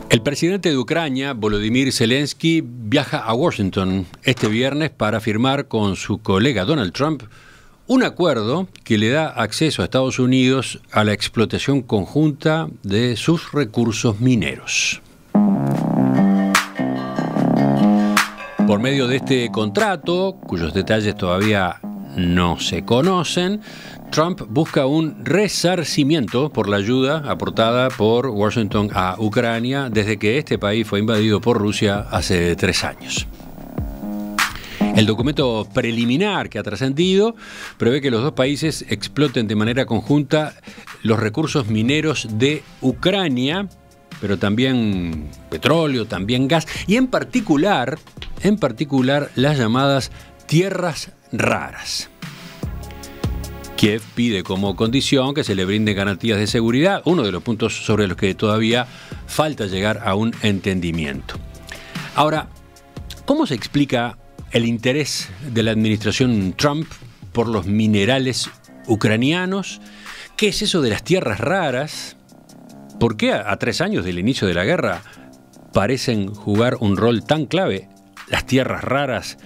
El presidente de Ucrania, Volodymyr Zelensky, viaja a Washington este viernes para firmar con su colega Donald Trump un acuerdo que le da acceso a Estados Unidos a la explotación conjunta de sus recursos mineros. Por medio de este contrato, cuyos detalles todavía no se conocen, Trump busca un resarcimiento por la ayuda aportada por Washington a Ucrania desde que este país fue invadido por Rusia hace 3 años. El documento preliminar que ha trascendido prevé que los dos países exploten de manera conjunta los recursos mineros de Ucrania, pero también petróleo, también gas, y en particular las llamadas tierras raras. Kiev pide como condición que se le brinden garantías de seguridad, uno de los puntos sobre los que todavía falta llegar a un entendimiento. Ahora, ¿cómo se explica el interés de la administración Trump por los minerales ucranianos? ¿Qué es eso de las tierras raras? ¿Por qué a 3 años del inicio de la guerra parecen jugar un rol tan clave las tierras raras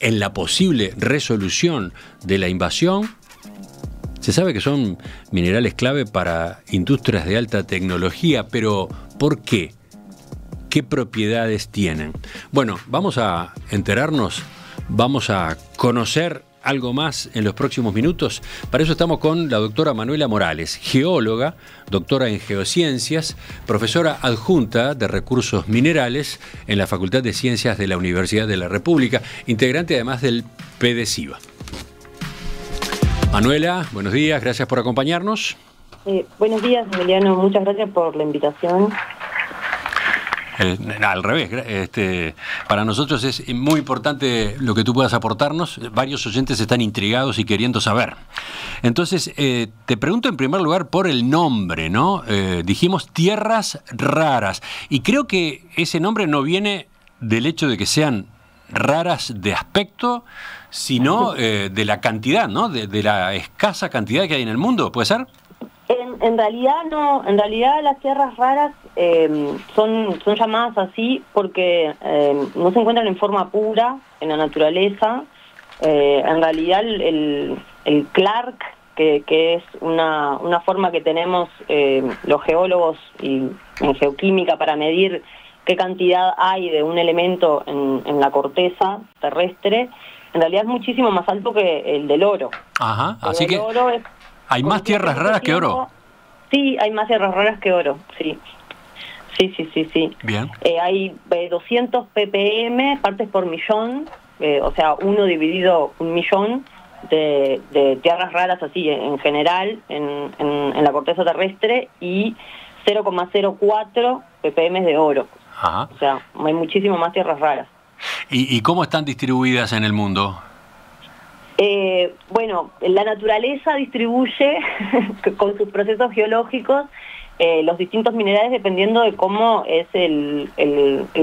en la posible resolución de la invasión? Se sabe que son minerales clave para industrias de alta tecnología, pero ¿por qué? ¿Qué propiedades tienen? Bueno, vamos a enterarnos, vamos a conocer algo más en los próximos minutos. Para eso estamos con la doctora Manuela Morales, geóloga, doctora en geociencias, profesora adjunta de recursos minerales en la Facultad de Ciencias de la Universidad de la República, integrante además del PDCIVA. Manuela, buenos días, gracias por acompañarnos. Buenos días, Emiliano, muchas gracias por la invitación. Al revés, para nosotros es muy importante lo que tú puedas aportarnos. Varios oyentes están intrigados y queriendo saber. Entonces, te pregunto en primer lugar por el nombre, ¿no? Dijimos tierras raras, y creo que ese nombre no viene del hecho de que sean raras de aspecto, sino de la cantidad, ¿no? De la escasa cantidad que hay en el mundo, ¿puede ser? En realidad no, en realidad las tierras raras son llamadas así porque no se encuentran en forma pura en la naturaleza. En realidad el Clark, que es una forma que tenemos los geólogos y en geoquímica para medir qué cantidad hay de un elemento en la corteza terrestre, en realidad es muchísimo más alto que el del oro. Ajá, así que hay más tierras raras que oro. Sí, hay más tierras raras que oro, sí. Sí. Bien. Hay 200 ppm, partes por millón, o sea, 1 dividido 1.000.000 de tierras raras así en general en la corteza terrestre, y 0,04 ppm de oro. Ajá. O sea, hay muchísimo más tierras raras. ¿Y cómo están distribuidas en el mundo? Bueno, la naturaleza distribuye con sus procesos geológicos los distintos minerales dependiendo de cómo es el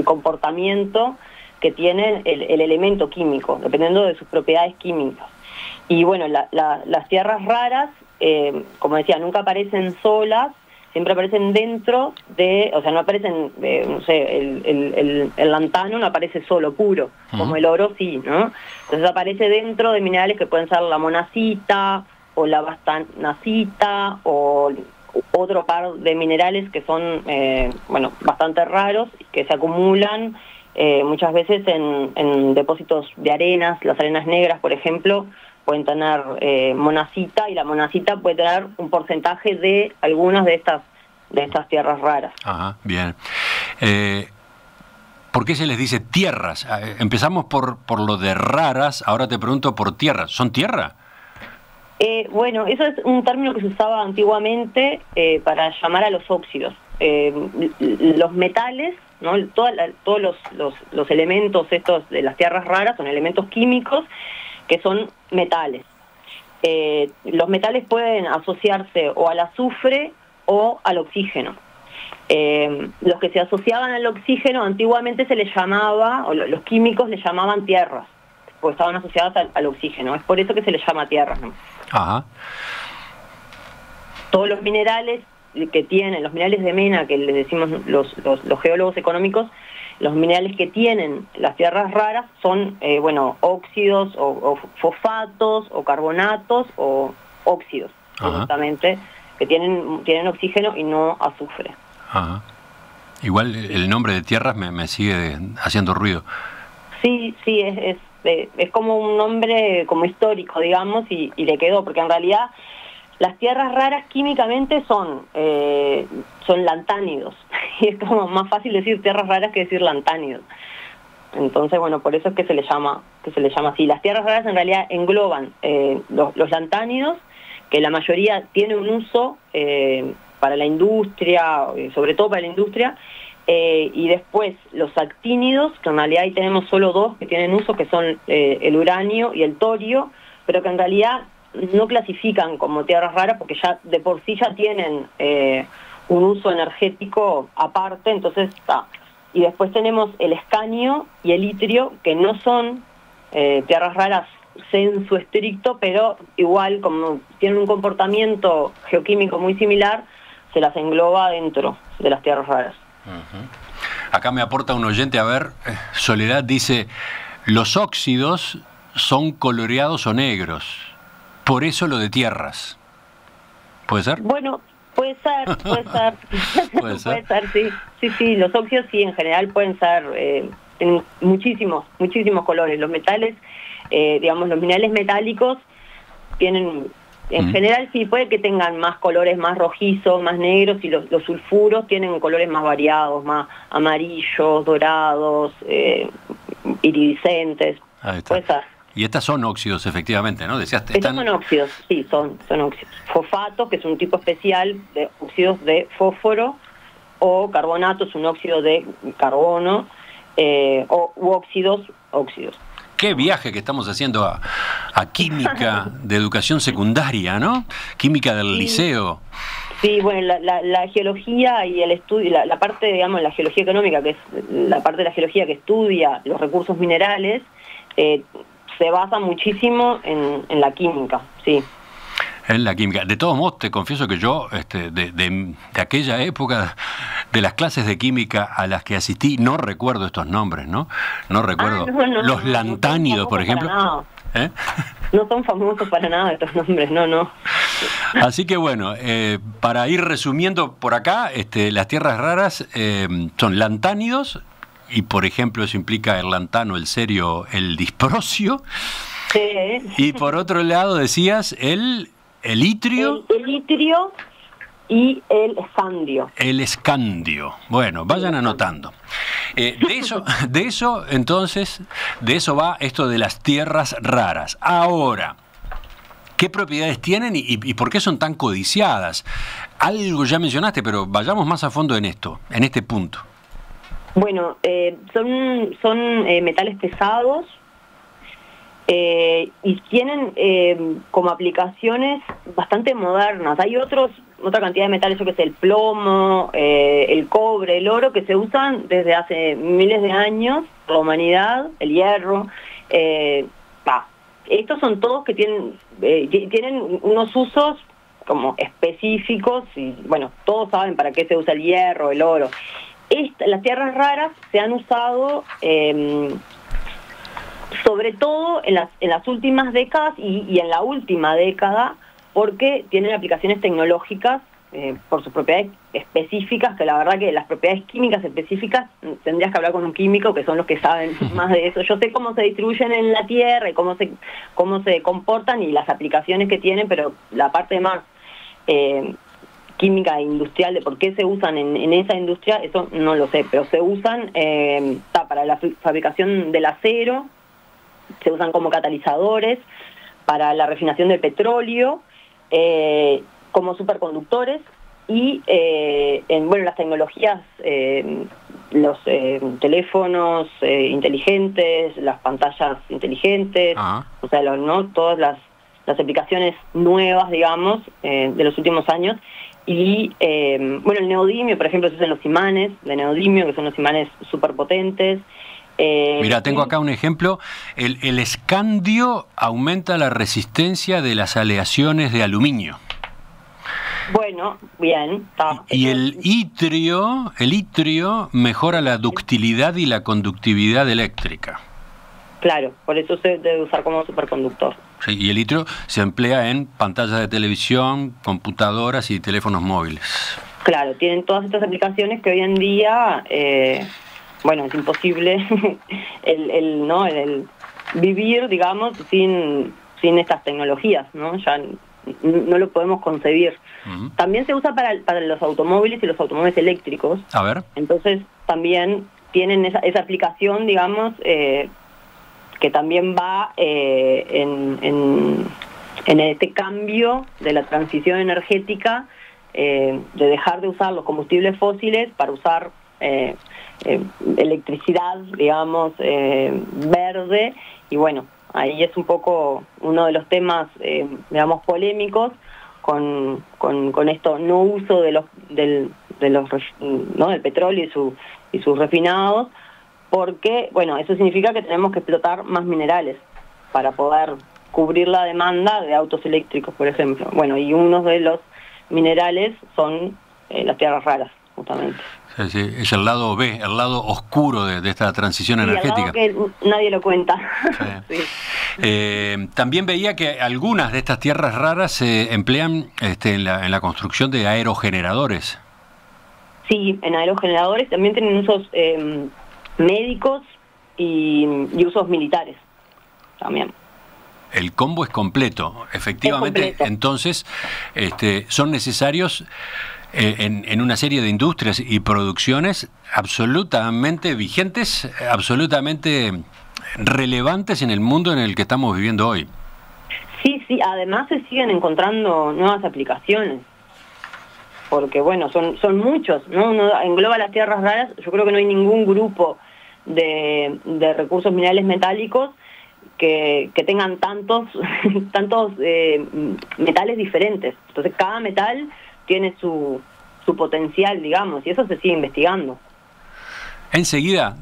comportamiento que tiene el elemento químico, dependiendo de sus propiedades químicas. Y bueno, las tierras raras, como decía, nunca aparecen solas, siempre aparecen dentro de, o sea, no aparecen, no sé, el lantano no aparece solo, puro, como el oro sí, ¿no? Entonces aparece dentro de minerales que pueden ser la monacita, o la bastanacita, o otro par de minerales que son, bueno, bastante raros, que se acumulan muchas veces en depósitos de arenas. Las arenas negras, por ejemplo, pueden tener monacita, y la monacita puede tener un porcentaje de algunas de estas tierras raras. Ajá, bien. ¿Por qué se les dice tierras? Empezamos por lo de raras, ahora te pregunto por tierras. ¿Son tierra? Bueno, eso es un término que se usaba antiguamente para llamar a los óxidos. Los metales, ¿no? Todos los elementos estos de las tierras raras son elementos químicos que son metales. Los metales pueden asociarse o al azufre o al oxígeno. Los que se asociaban al oxígeno antiguamente se les llamaba, o los químicos les llamaban tierras, porque estaban asociadas al oxígeno. Es por eso que se les llama tierras, ¿no? Ajá. Todos los minerales que tienen, los minerales de mena, que les decimos los geólogos económicos, los minerales que tienen las tierras raras son, óxidos o fosfatos o carbonatos o óxidos, justamente, que tienen oxígeno y no azufre. Ajá. Igual el nombre de tierras me sigue haciendo ruido. Sí, es como un nombre como histórico, digamos, y le quedó, porque en realidad las tierras raras químicamente son lantánidos, y es como más fácil decir tierras raras que decir lantánidos. Entonces, bueno, por eso es que se le llama así. Las tierras raras en realidad engloban los lantánidos, que la mayoría tiene un uso para la industria, sobre todo para la industria, y después los actínidos, que en realidad ahí tenemos solo dos que tienen uso, que son el uranio y el torio, pero que en realidad no clasifican como tierras raras porque ya de por sí ya tienen un uso energético aparte, entonces está. Y después tenemos el escanio y el itrio, que no son tierras raras sensu estricto, pero igual como tienen un comportamiento geoquímico muy similar, se las engloba dentro de las tierras raras. Acá me aporta un oyente, a ver, Soledad dice, los óxidos son coloreados o negros, por eso lo de tierras. ¿Puede ser? Bueno, puede ser. ¿Puede ser, sí, los óxidos sí, en general pueden ser, tienen muchísimos colores. Los metales, los minerales metálicos tienen... En general sí, puede que tengan más colores más rojizos, más negros, y los sulfuros tienen colores más variados, más amarillos, dorados, iridiscentes. Ahí está. Puede ser. Y estas son óxidos, efectivamente, ¿no? Decías, estos son óxidos, sí, son óxidos. Fosfato, que es un tipo especial de óxidos de fósforo, o carbonato, es un óxido de carbono, u óxidos. Qué viaje que estamos haciendo a química de educación secundaria, ¿no? Química del liceo. Sí, bueno, la geología y el estudio, la parte, digamos, la geología económica, que es la parte de la geología que estudia los recursos minerales, se basa muchísimo en la química, sí. En la química. De todos modos, te confieso que yo, de aquella época, de las clases de química a las que asistí, no recuerdo estos nombres, ¿no? No recuerdo. Los lantánidos, por ejemplo. No son famosos para nada estos nombres, no. Así que bueno, para ir resumiendo por acá, las tierras raras son lantánidos, y por ejemplo eso implica el lantano, el cerio, el disprocio. Sí. Y por otro lado decías el itrio. El itrio y el escandio. El escandio. Bueno, vayan anotando. De eso, entonces, de eso va esto de las tierras raras. Ahora, ¿qué propiedades tienen y por qué son tan codiciadas? Algo ya mencionaste, pero vayamos más a fondo en este punto. Bueno, son metales pesados, y tienen como aplicaciones bastante modernas. Hay otra cantidad de metales, yo que sé, el plomo, el cobre, el oro, que se usan desde hace miles de años por la humanidad, el hierro. Estos son todos que tienen unos usos como específicos, y bueno, todos saben para qué se usa el hierro, el oro. Las tierras raras se han usado sobre todo en las últimas décadas y en la última década, porque tienen aplicaciones tecnológicas por sus propiedades específicas, que la verdad que las propiedades químicas específicas tendrías que hablar con un químico, que son los que saben más de eso. Yo sé cómo se distribuyen en la tierra y cómo se comportan y las aplicaciones que tienen, pero la parte más química industrial, de por qué se usan en esa industria, eso no lo sé, pero se usan para la fabricación del acero, se usan como catalizadores, para la refinación del petróleo, como superconductores, y las tecnologías, los teléfonos inteligentes, las pantallas inteligentes, o sea, todas las aplicaciones nuevas, digamos, de los últimos años. Y el neodimio, por ejemplo, se usan los imanes de neodimio, que son los imanes superpotentes. Mira, tengo acá un ejemplo. El escandio aumenta la resistencia de las aleaciones de aluminio. Bueno, bien. Y el itrio mejora la ductilidad y la conductividad eléctrica. Claro, por eso se debe usar como superconductor. Sí, y el itrio se emplea en pantallas de televisión, computadoras y teléfonos móviles. Claro, tienen todas estas aplicaciones que hoy en día, bueno, es imposible el vivir, digamos, sin estas tecnologías, ¿no? Ya no lo podemos concebir. Uh-huh. También se usa para los automóviles y los automóviles eléctricos. A ver. Entonces también tienen esa aplicación, digamos, que también va en este cambio de la transición energética, de dejar de usar los combustibles fósiles para usar electricidad, digamos, verde. Y bueno, ahí es un poco uno de los temas, digamos, polémicos con esto no uso del petróleo y sus refinados, porque, bueno, eso significa que tenemos que explotar más minerales para poder cubrir la demanda de autos eléctricos, por ejemplo. Bueno, y uno de los minerales son las tierras raras, justamente. Sí, sí, es el lado B, el lado oscuro de esta transición energética. El lado que nadie lo cuenta. Sí. Sí. También veía que algunas de estas tierras raras se emplean en la construcción de aerogeneradores. Sí, en aerogeneradores también tienen usos médicos y usos militares también. El combo es completo, efectivamente. Es completo. Entonces, son necesarios en una serie de industrias y producciones absolutamente vigentes, absolutamente relevantes en el mundo en el que estamos viviendo hoy. Sí, además se siguen encontrando nuevas aplicaciones, porque bueno, son muchos, ¿no? Uno engloba las tierras raras. Yo creo que no hay ningún grupo de recursos minerales metálicos que tengan tantos metales diferentes. Entonces cada metal tiene su potencial, digamos, y eso se sigue investigando. Enseguida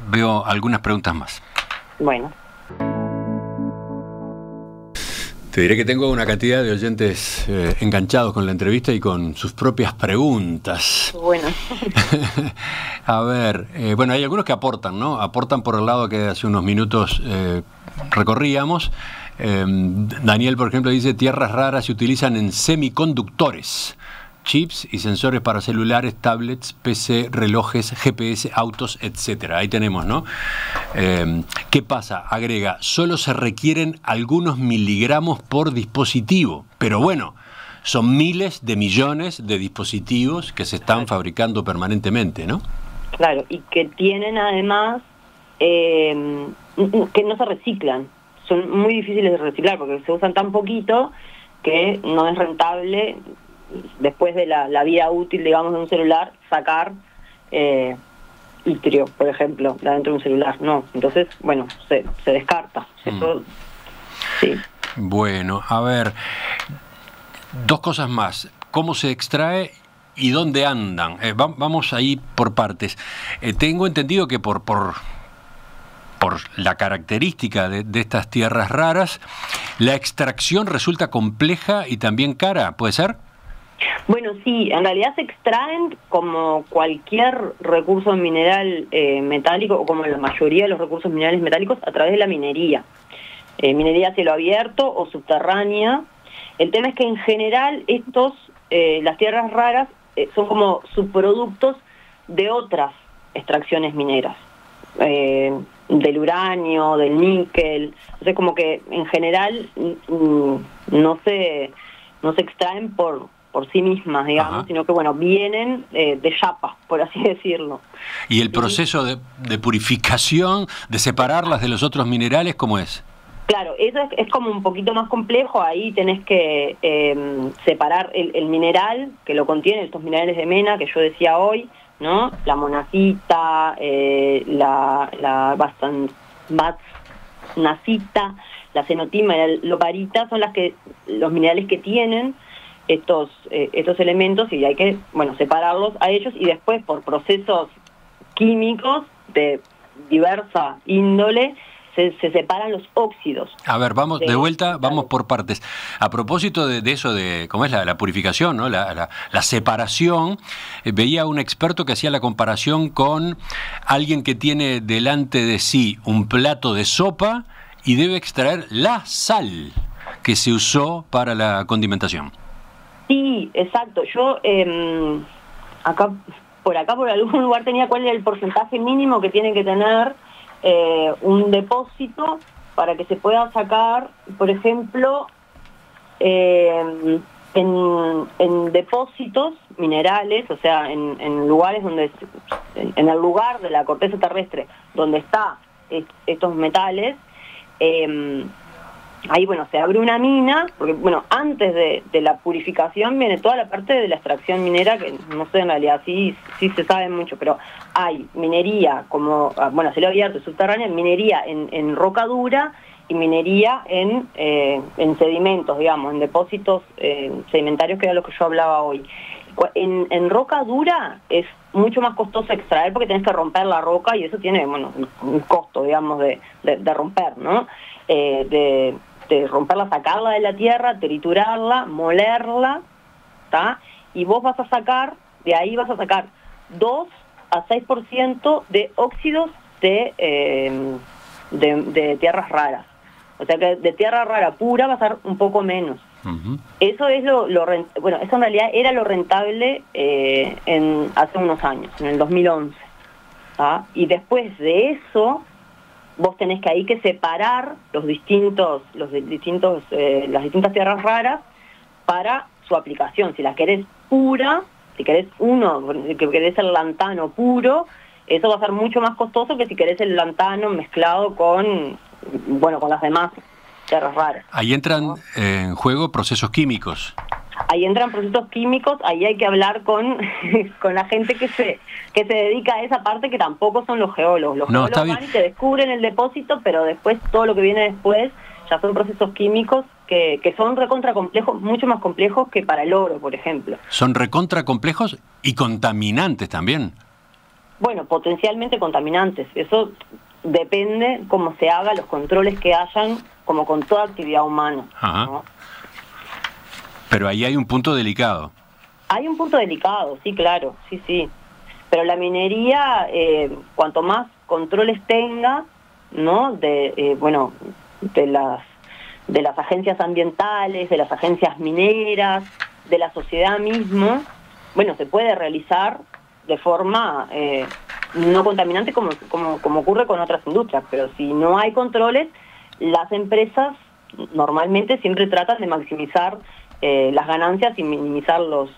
veo algunas preguntas más. Bueno. Te diré que tengo una cantidad de oyentes enganchados con la entrevista y con sus propias preguntas. Bueno. A ver, bueno, hay algunos que aportan, ¿no? Aportan por el lado que hace unos minutos recorríamos. Daniel, por ejemplo, dice: tierras raras se utilizan en semiconductores, chips y sensores para celulares, tablets, PC, relojes, GPS, autos, etcétera. Ahí tenemos, ¿no? ¿Qué pasa? Agrega: solo se requieren algunos miligramos por dispositivo, pero bueno, son miles de millones de dispositivos que se están fabricando permanentemente, ¿no? Claro, y que tienen además que no se reciclan. Son muy difíciles de reciclar porque se usan tan poquito que no es rentable, después de la vida útil, digamos, de un celular, sacar itrio, por ejemplo, de adentro de un celular. No, entonces, bueno, se descarta. Eso, sí. Bueno, a ver, dos cosas más. ¿Cómo se extrae y dónde andan? Vamos ahí por partes. Tengo entendido que por la característica de estas tierras raras, la extracción resulta compleja y también cara, ¿puede ser? Bueno, sí, en realidad se extraen como cualquier recurso mineral metálico, o como la mayoría de los recursos minerales metálicos, a través de la minería. Minería a cielo abierto o subterránea. El tema es que en general las tierras raras son como subproductos de otras extracciones mineras. Del uranio, del níquel. Entonces, como que en general no se extraen por sí mismas, digamos. Ajá. Sino que, bueno, vienen de chapa, por así decirlo. ¿Y el proceso de purificación, de separarlas de los otros minerales, cómo es? Claro, eso es como un poquito más complejo. Ahí tenés que separar el mineral que lo contiene, estos minerales de mena que yo decía hoy, ¿no? La monazita, la basnacita, la cenotima y la loparita son los minerales que tienen estos elementos, y hay que, bueno, separarlos a ellos, y después por procesos químicos de diversa índole se separan los óxidos. A ver, vamos de vuelta, vamos por partes. A propósito de eso, de cómo es la purificación, ¿no? La separación, veía un experto que hacía la comparación con alguien que tiene delante de sí un plato de sopa y debe extraer la sal que se usó para la condimentación. Sí, exacto. Yo por algún lugar tenía cuál era el porcentaje mínimo que tiene que tener un depósito para que se pueda sacar, por ejemplo, en depósitos minerales, o sea, en lugares donde, en el lugar de la corteza terrestre donde está estos metales, ahí, bueno, se abre una mina, porque, bueno, antes de la purificación viene toda la parte de la extracción minera, que no sé, en realidad sí se sabe mucho, pero hay minería como, bueno, cielo abierto, subterránea, minería en roca dura y minería en sedimentos, digamos, en depósitos sedimentarios, que era lo que yo hablaba hoy. En roca dura es mucho más costoso extraer porque tenés que romper la roca y eso tiene, bueno, un costo, digamos, de romper, ¿no? De romperla, sacarla de la tierra, triturarla, molerla, ¿tá? Y vos vas a sacar, de ahí vas a sacar 2 a 6% de óxidos de tierras raras. O sea que de tierra rara pura va a ser un poco menos. Uh-huh. Eso es bueno, eso en realidad era lo rentable hace unos años, en el 2011. ¿tá? Y después de eso, vos tenés que ahí que separar las distintas tierras raras para su aplicación. Si las querés pura, si querés el lantano puro, eso va a ser mucho más costoso que si querés el lantano mezclado con las demás tierras raras. Ahí entran en juego procesos químicos. Ahí entran procesos químicos, ahí hay que hablar con la gente que se dedica a esa parte, que tampoco son los geólogos. Los geólogos van y te descubren el depósito, pero después todo lo que viene después ya son procesos químicos que son recontra complejos, mucho más complejos que para el oro, por ejemplo. Son recontra complejos y contaminantes también. Bueno, potencialmente contaminantes. Eso depende cómo se haga, los controles que hayan, como con toda actividad humana. Ajá. ¿no? Pero ahí hay un punto delicado. Hay un punto delicado, sí, claro, sí. Pero la minería, cuanto más controles tenga, ¿no? De las agencias ambientales, de las agencias mineras, de la sociedad mismo, bueno, se puede realizar de forma no contaminante como ocurre con otras industrias. Pero si no hay controles, las empresas normalmente siempre tratan de maximizar las ganancias y minimizar los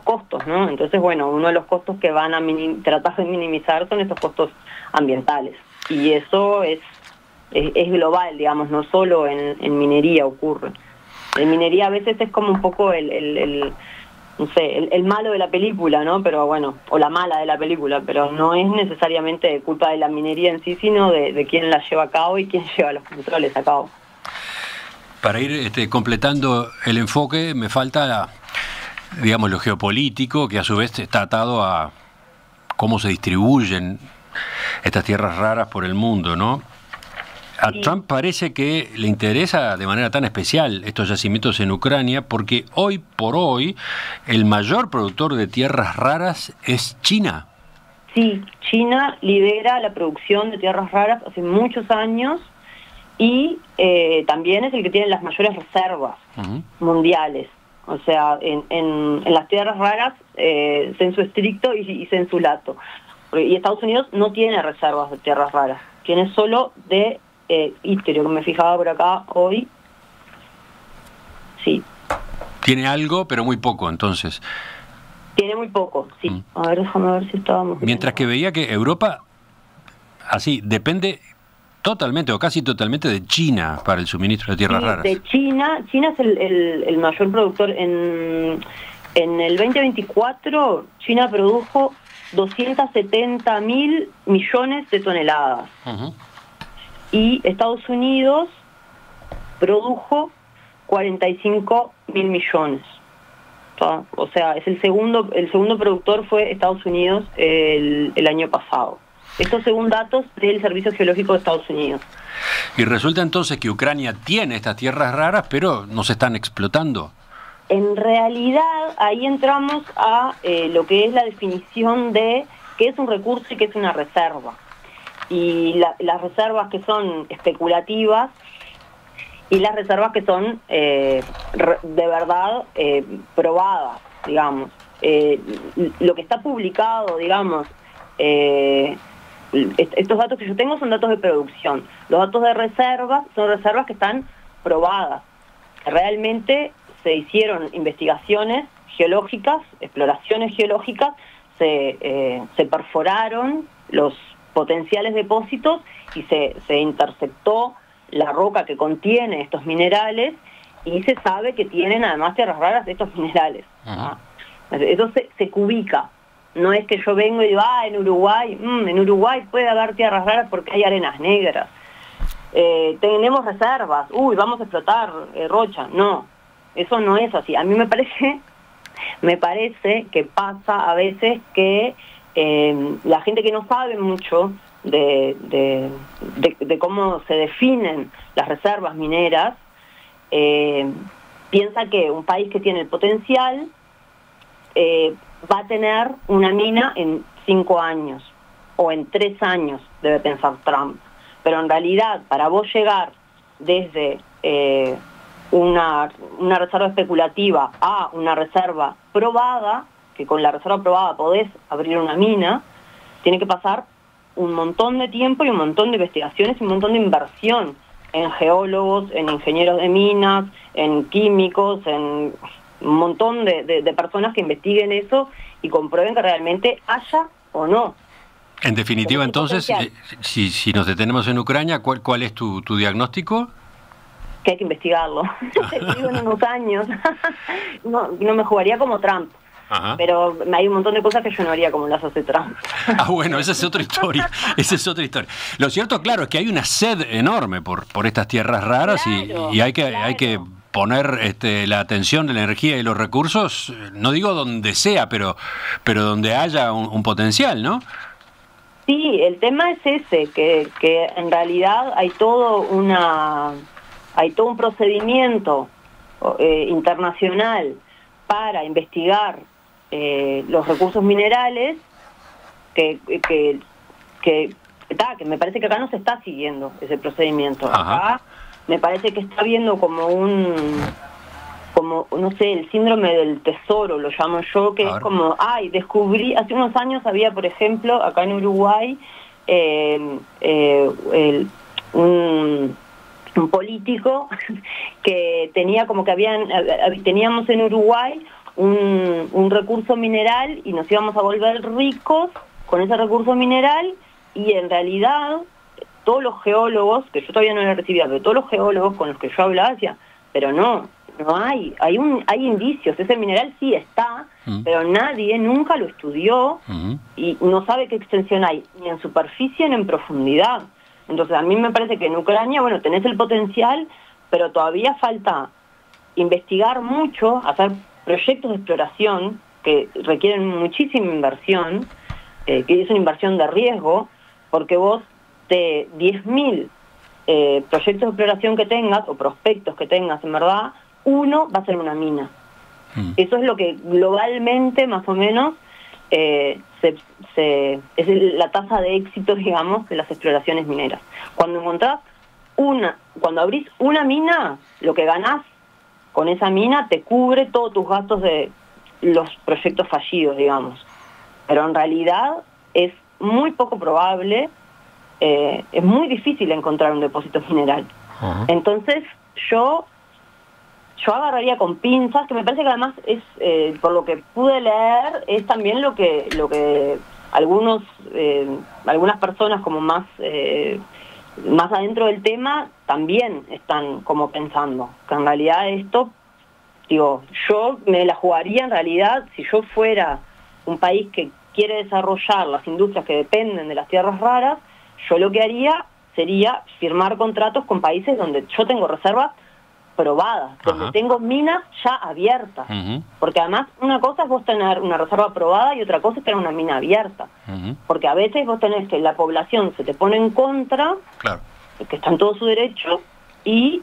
costos, ¿no? Entonces, bueno, uno de los costos que van a tratar de minimizar son estos costos ambientales. Y eso es global, digamos, no solo en minería ocurre. En minería a veces es como un poco el malo de la película, ¿no? Pero bueno, o la mala de la película, pero no es necesariamente culpa de la minería en sí, sino de quién la lleva a cabo y quién lleva los controles a cabo. Para ir completando el enfoque, me falta, digamos, lo geopolítico, que a su vez está atado a cómo se distribuyen estas tierras raras por el mundo, ¿no? A sí. Trump parece que le interesa de manera tan especial estos yacimientos en Ucrania, porque hoy por hoy el mayor productor de tierras raras es China. Sí, China lidera la producción de tierras raras hace muchos años. Y también es el que tiene las mayores reservas mundiales. O sea, en las tierras raras, censo estricto y censo lato. Y Estados Unidos no tiene reservas de tierras raras. Tiene solo de ítero, que me fijaba por acá hoy. Sí. Tiene algo, pero muy poco, entonces. Tiene muy poco, sí. A ver, déjame ver si estábamos... Mientras que veía que Europa, así, depende... totalmente o casi totalmente de China para el suministro de tierras raras. De China es el mayor productor. En el 2024 China produjo 270.000 millones de toneladas. Uh-huh. Y Estados Unidos produjo 45.000 millones. O sea, es el segundo productor fue Estados Unidos el año pasado. Esto según datos del Servicio Geológico de Estados Unidos. Y resulta entonces que Ucrania tiene estas tierras raras, pero no se están explotando. En realidad, ahí entramos a lo que es la definición de qué es un recurso y qué es una reserva. Y las reservas que son especulativas y las reservas que son de verdad probadas, digamos. Lo que está publicado, digamos, estos datos que yo tengo son datos de producción. Los datos de reservas son reservas que están probadas. Realmente se hicieron investigaciones geológicas, exploraciones geológicas, se perforaron los potenciales depósitos y se interceptó la roca que contiene estos minerales y se sabe que tienen además tierras raras de estos minerales. ¿Ah? Eso se cubica. No es que yo vengo y digo, en Uruguay puede haber tierras raras porque hay arenas negras. Tenemos reservas, vamos a explotar rocha. No, eso no es así. A mí me parece que pasa a veces que la gente que no sabe mucho de cómo se definen las reservas mineras, piensa que un país que tiene el potencial va a tener una mina en 5 años o en 3 años, debe pensar Trump. Pero en realidad, para vos llegar desde una reserva especulativa a una reserva probada, que con la reserva probada podés abrir una mina, tiene que pasar un montón de tiempo y un montón de investigaciones y un montón de inversión en geólogos, en ingenieros de minas, en químicos, en un montón de personas que investiguen eso y comprueben que realmente haya o no. En definitiva, entonces, si nos detenemos en Ucrania, ¿cuál es tu diagnóstico? Que hay que investigarlo. Te digo en unos años. No me jugaría como Trump. Ajá. Pero hay un montón de cosas que yo no haría como las hace Trump. Bueno, esa es otra historia. Lo cierto, claro, es que hay una sed enorme por estas tierras raras, claro, y hay que poner la atención de la energía y los recursos, no digo donde sea, pero donde haya un potencial, ¿no? Sí, el tema es ese, que en realidad hay todo un procedimiento internacional para investigar los recursos minerales que me parece que acá no se está siguiendo ese procedimiento. Ajá. Acá me parece que está viendo como no sé, el síndrome del tesoro, lo llamo yo, que es como, descubrí, hace unos años había, por ejemplo, acá en Uruguay, un político que tenía como que teníamos en Uruguay un recurso mineral y nos íbamos a volver ricos con ese recurso mineral, y en realidad todos los geólogos, que yo todavía no lo recibía, pero todos los geólogos con los que yo hablaba decían, pero no hay indicios, ese mineral sí está, pero nadie nunca lo estudió y no sabe qué extensión hay, ni en superficie ni en profundidad. Entonces a mí me parece que en Ucrania, tenés el potencial, pero todavía falta investigar mucho, hacer proyectos de exploración que requieren muchísima inversión, que es una inversión de riesgo, porque vos de 10.000 proyectos de exploración que tengas, o prospectos que tengas en verdad, uno va a ser una mina. Eso es lo que globalmente, más o menos, es la tasa de éxito, digamos, de las exploraciones mineras. Cuando abrís una mina, lo que ganás con esa mina te cubre todos tus gastos de los proyectos fallidos, digamos. Pero en realidad es muy poco probable, es muy difícil encontrar un depósito mineral. Entonces yo agarraría con pinzas, que me parece que además es, por lo que pude leer, es también lo que algunas personas como más adentro del tema también están como pensando, que en realidad esto, yo me la jugaría en realidad, si yo fuera un país que quiere desarrollar las industrias que dependen de las tierras raras, yo lo que haría sería firmar contratos con países donde yo tengo reservas probadas, donde tengo minas ya abiertas. Porque además una cosa es vos tener una reserva probada y otra cosa es tener una mina abierta. Porque a veces vos tenés que la población se te pone en contra, que está en todo su derecho, y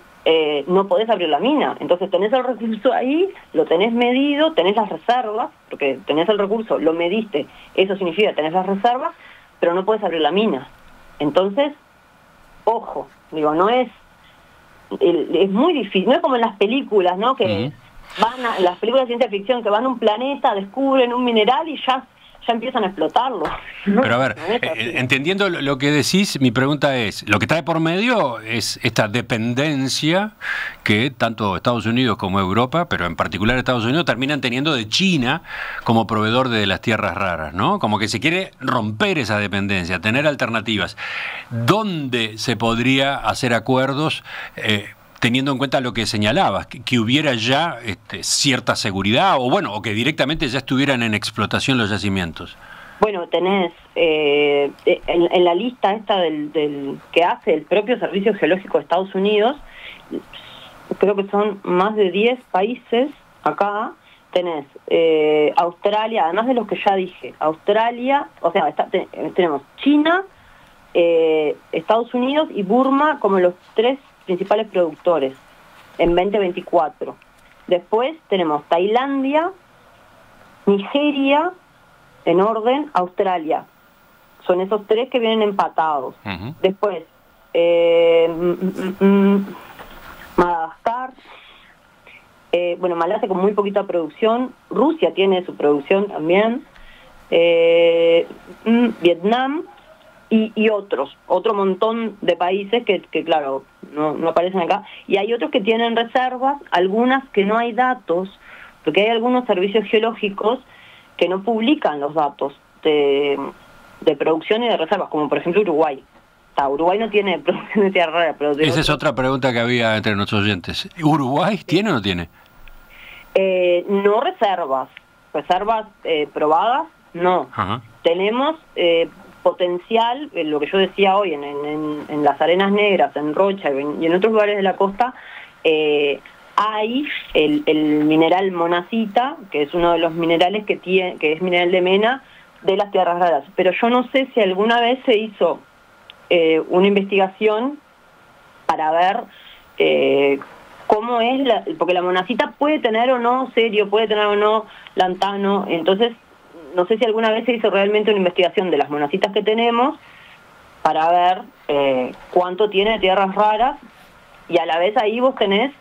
no podés abrir la mina. Entonces tenés el recurso ahí, lo tenés medido, tenés las reservas, porque tenés el recurso, lo mediste, eso significa tenés las reservas, pero no podés abrir la mina. Entonces, ojo, digo, no es muy difícil, no es como en las películas, ¿no? Que las películas de ciencia ficción, que van a un planeta, descubren un mineral y ya empiezan a explotarlo. Pero a ver, entendiendo lo que decís, mi pregunta es, lo que trae por medio es esta dependencia que tanto Estados Unidos como Europa, pero en particular Estados Unidos, terminan teniendo de China como proveedor de las tierras raras, ¿no? Como que se quiere romper esa dependencia, tener alternativas. ¿Dónde se podría hacer acuerdos teniendo en cuenta lo que señalabas, que hubiera ya cierta seguridad o que directamente ya estuvieran en explotación los yacimientos? Bueno, tenés en la lista esta del que hace el propio Servicio Geológico de Estados Unidos, creo que son más de 10 países acá, tenés Australia, además de los que ya dije, Australia, o sea, tenemos China, Estados Unidos y Burma como los 3 principales productores en 2024. Después tenemos Tailandia, Nigeria, en orden, Australia. Son esos 3 que vienen empatados. Después, Madagascar, Malasia con muy poquita producción, Rusia tiene su producción también, Vietnam, y otro montón de países que claro, no aparecen acá, y hay otros que tienen reservas, algunas que no hay datos, porque hay algunos servicios geológicos que no publican los datos de producción y de reservas, como por ejemplo Uruguay. Uruguay no tiene producción de tierra rara, pero esa es otra pregunta que había entre nuestros oyentes. ¿Uruguay tiene o no tiene? No reservas probadas, no. Tenemos potencial, lo que yo decía hoy, en las Arenas Negras, en Rocha y en otros lugares de la costa, hay el mineral monazita, que es uno de los minerales que es mineral de mena de las tierras raras. Pero yo no sé si alguna vez se hizo una investigación para ver cómo es, porque la monazita puede tener o no cerio, puede tener o no lantano, entonces no sé si alguna vez se hizo realmente una investigación de las monacitas que tenemos para ver cuánto tiene de tierras raras, y a la vez ahí vos tenés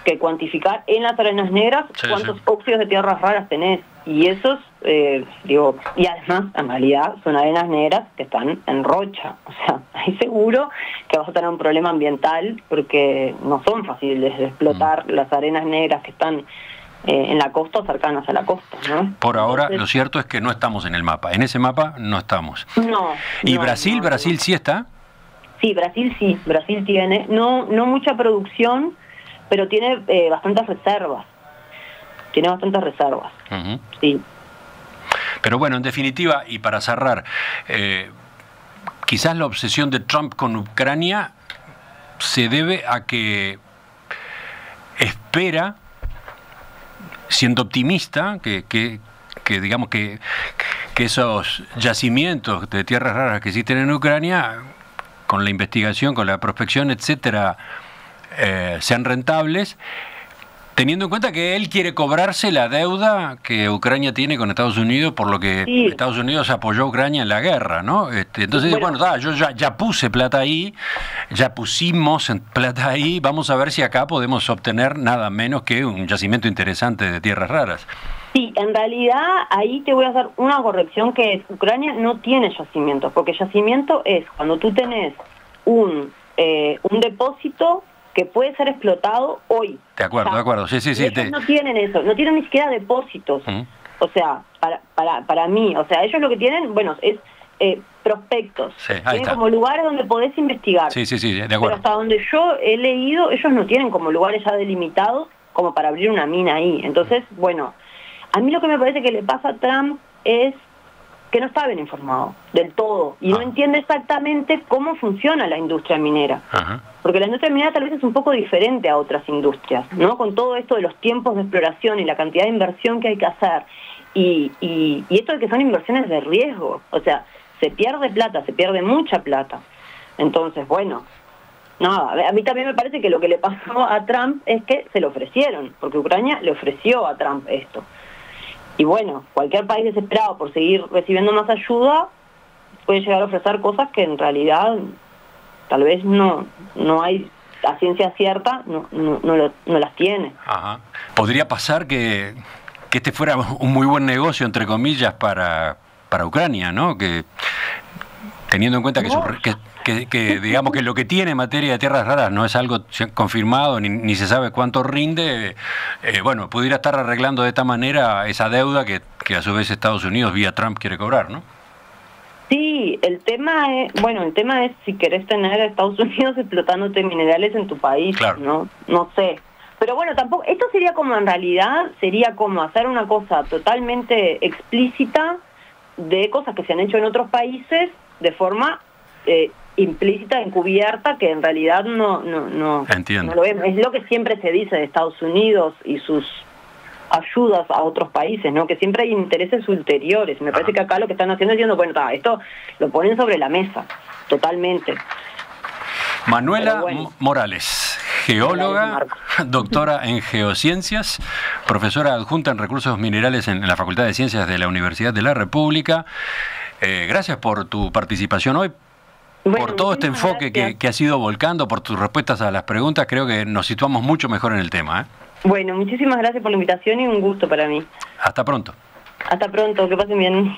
que cuantificar en las Arenas Negras cuántos óxidos de tierras raras tenés, y esos, y además en realidad son arenas negras que están en rocha, o sea, ahí seguro que vas a tener un problema ambiental porque no son fáciles de explotar las arenas negras que están en la costa o cercanas a la costa, ¿no? Por ahora, lo cierto es que no estamos en el mapa. En ese mapa no estamos. No. ¿Y Brasil? No. ¿Brasil sí está? Sí. Brasil tiene, no mucha producción, pero tiene bastantes reservas. Sí. Pero bueno, en definitiva, y para cerrar, quizás la obsesión de Trump con Ucrania se debe a que espera, siendo optimista, que digamos que esos yacimientos de tierras raras que existen en Ucrania, con la investigación, con la prospección, etcétera, sean rentables, teniendo en cuenta que él quiere cobrarse la deuda que Ucrania tiene con Estados Unidos, por lo que Estados Unidos apoyó a Ucrania en la guerra, ¿no? Entonces, yo ya puse plata ahí, ya pusimos plata ahí, vamos a ver si acá podemos obtener nada menos que un yacimiento interesante de tierras raras. Sí, en realidad ahí te voy a hacer una corrección, que es, Ucrania no tiene yacimientos, porque yacimiento es cuando tú tenés un depósito que puede ser explotado hoy. De acuerdo, sí. Ellos no tienen eso, no tienen ni siquiera depósitos. O sea, para mí, o sea, ellos lo que tienen, es prospectos. Tienen como lugares donde podés investigar. Sí, de acuerdo. Pero hasta donde yo he leído, ellos no tienen como lugares ya delimitados como para abrir una mina ahí. Entonces, a mí lo que me parece que le pasa a Trump es que no está bien informado del todo y no entiende exactamente cómo funciona la industria minera. Porque la industria minera tal vez es un poco diferente a otras industrias, ¿no? Con todo esto de los tiempos de exploración y la cantidad de inversión que hay que hacer y esto de que son inversiones de riesgo, o sea, se pierde plata, se pierde mucha plata. Entonces, bueno, nada, a mí también me parece que lo que le pasó a Trump es que se lo ofrecieron, porque Ucrania le ofreció a Trump esto. Y bueno, cualquier país desesperado por seguir recibiendo más ayuda puede llegar a ofrecer cosas que en realidad tal vez no hay, a ciencia cierta, no las tiene. Podría pasar que este fuera un muy buen negocio, entre comillas, para Ucrania, ¿no? Que teniendo en cuenta que digamos que lo que tiene en materia de tierras raras no es algo confirmado ni se sabe cuánto rinde, bueno, pudiera estar arreglando de esta manera esa deuda que a su vez Estados Unidos vía Trump quiere cobrar, ¿no? Sí, el tema es si querés tener a Estados Unidos explotándote minerales en tu país, claro. No sé. Pero bueno, tampoco, esto sería como en realidad, sería como hacer una cosa totalmente explícita de cosas que se han hecho en otros países de forma implícita, encubierta, que en realidad no Entiendo. lo vemos. Es lo que siempre se dice de Estados Unidos y sus ayudas a otros países, ¿no? Que siempre hay intereses ulteriores. Me parece que acá lo que están haciendo es diciendo, bueno, esto lo ponen sobre la mesa, totalmente. Manuela Morales, geóloga, doctora en geociencias, profesora adjunta en recursos minerales en la Facultad de Ciencias de la Universidad de la República. Gracias por tu participación hoy, por todo este enfoque que has ido volcando, por tus respuestas a las preguntas. Creo que nos situamos mucho mejor en el tema, ¿eh? Bueno, muchísimas gracias por la invitación y un gusto para mí. Hasta pronto. Hasta pronto, que pasen bien.